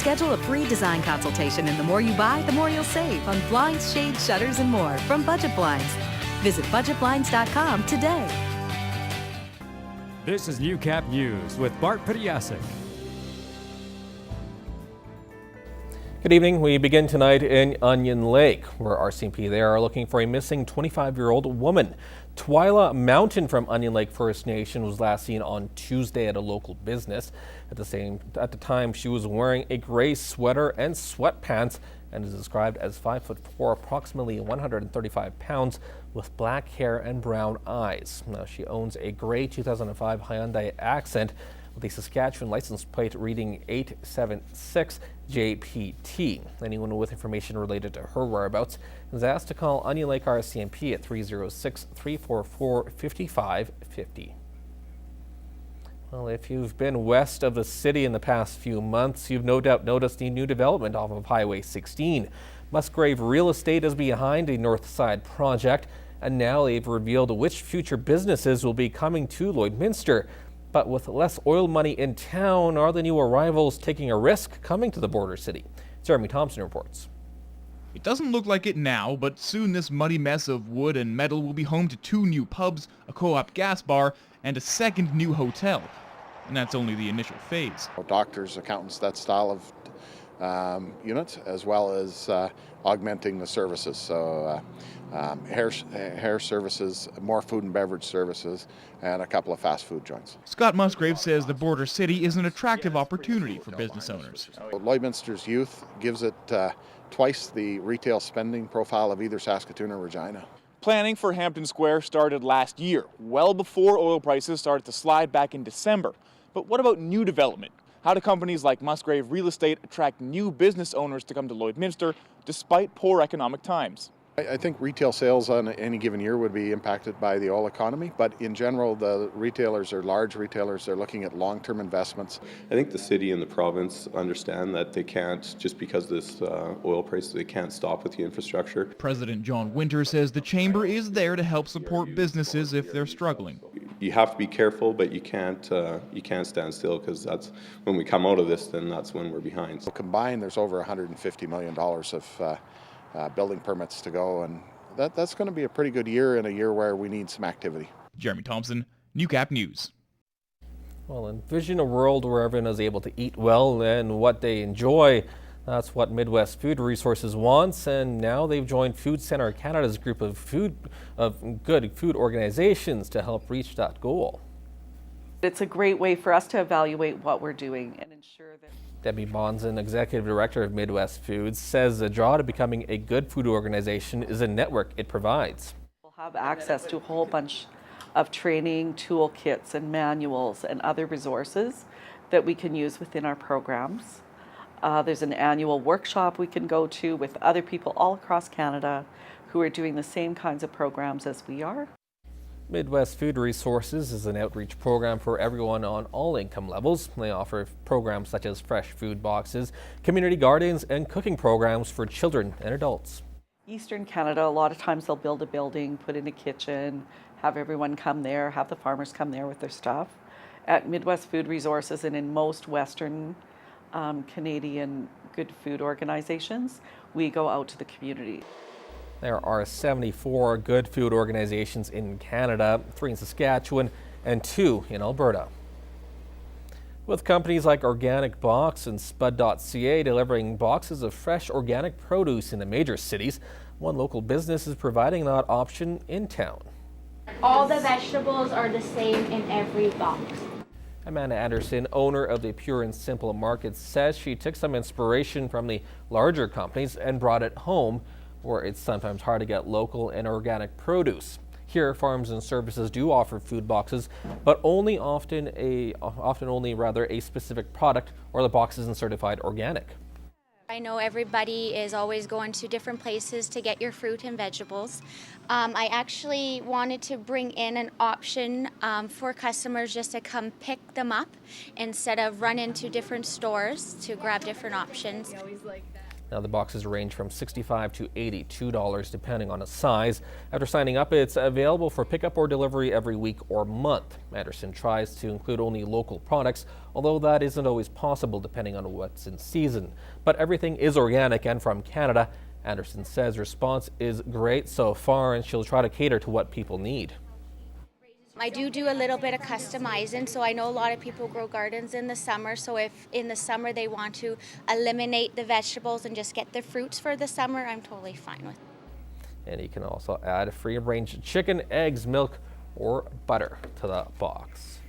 Schedule a free design consultation, and the more you buy, the more you'll save on blinds, shades, shutters, and more from Budget Blinds. Visit budgetblinds.com today. This is Newcap News with Bart Pediasic. Good evening. We begin tonight in Onion Lake, where RCMP there are looking for a missing 25-year-old woman. Twyla Mountain from Onion Lake First Nation was last seen on Tuesday at a local business. At the time, she was wearing a gray sweater and sweatpants and is described as 5'4", approximately 135 pounds, with black hair and brown eyes. Now, she owns a gray 2005 Hyundai Accent with a Saskatchewan license plate reading 876 JPT. Anyone with information related to her whereabouts is asked to call Onion Lake RCMP at 306-344-5550. Well, if you've been west of the city in the past few months, you've no doubt noticed the new development off of Highway 16. Musgrave Real Estate is behind a North Side project, and now they've revealed which future businesses will be coming to Lloydminster. But with less oil money in town, are the new arrivals taking a risk coming to the border city? Jeremy Thompson reports. It doesn't look like it now, but soon this muddy mess of wood and metal will be home to 2 new pubs, a co-op gas bar, and a second new hotel. And that's only the initial phase. Doctors, accountants, that style of unit, as well as augmenting the services. So hair services, more food and beverage services, and a couple of fast food joints. Scott Musgrave says the border city is an attractive opportunity for business owners. Lloydminster's youth gives it twice the retail spending profile of either Saskatoon or Regina. Planning for Hampton Square started last year, well before oil prices started to slide back in December. But what about new development? How do companies like Musgrave Real Estate attract new business owners to come to Lloydminster despite poor economic times? I think retail sales on any given year would be impacted by the oil economy, but in general, the retailers are large retailers. They're looking at long-term investments. I think the city and the province understand that they can't, just because this oil price, they can't stop with the infrastructure. President John Winter says the chamber is there to help support businesses if they're struggling. You have to be careful, but you can't stand still, because that's when we come out of this, then that's when we're behind. So combined, there's over $150 million of building permits to go, and that's going to be a pretty good year, in a year where we need some activity. Jeremy Thompson, Newcap News. Well, envision a world where everyone is able to eat well and what they enjoy. That's what Midwest Food Resources wants, and now they've joined Food Centre Canada's group of good food organizations to help reach that goal. It's a great way for us to evaluate what we're doing and ensure that. Debbie Bonson, Executive Director of Midwest Foods, says the draw to becoming a good food organization is a network it provides. We'll have access to a whole bunch of training toolkits and manuals and other resources that we can use within our programs. There's an annual workshop we can go to with other people all across Canada who are doing the same kinds of programs as we are. Midwest Food Resources is an outreach program for everyone on all income levels. They offer programs such as fresh food boxes, community gardens, and cooking programs for children and adults. Eastern Canada, a lot of times they'll build a building, put in a kitchen, have everyone come there, have the farmers come there with their stuff. At Midwest Food Resources and in most Western Canadian good food organizations, we go out to the community. There are 74 good food organizations in Canada, 3 in Saskatchewan and 2 in Alberta. With companies like Organic Box and Spud.ca delivering boxes of fresh organic produce in the major cities, one local business is providing that option in town. All the vegetables are the same in every box. Amanda Anderson, owner of the Pure and Simple Market, says she took some inspiration from the larger companies and brought it home, where it's sometimes hard to get local and organic produce. Here, Farms and Services do offer food boxes, but often only a specific product, or the box isn't certified organic. I know everybody is always going to different places to get your fruit and vegetables. I actually wanted to bring in an option for customers just to come pick them up instead of run into different stores to grab different options. Now, the boxes range from $65 to $82 depending on the size. After signing up, it's available for pickup or delivery every week or month. Anderson tries to include only local products, although that isn't always possible depending on what's in season. But everything is organic and from Canada. Anderson says response is great so far, and she'll try to cater to what people need. I do a little bit of customizing, so I know a lot of people grow gardens in the summer, so if in the summer they want to eliminate the vegetables and just get the fruits for the summer, I'm totally fine with it. And you can also add free-range chicken, eggs, milk, or butter to the box.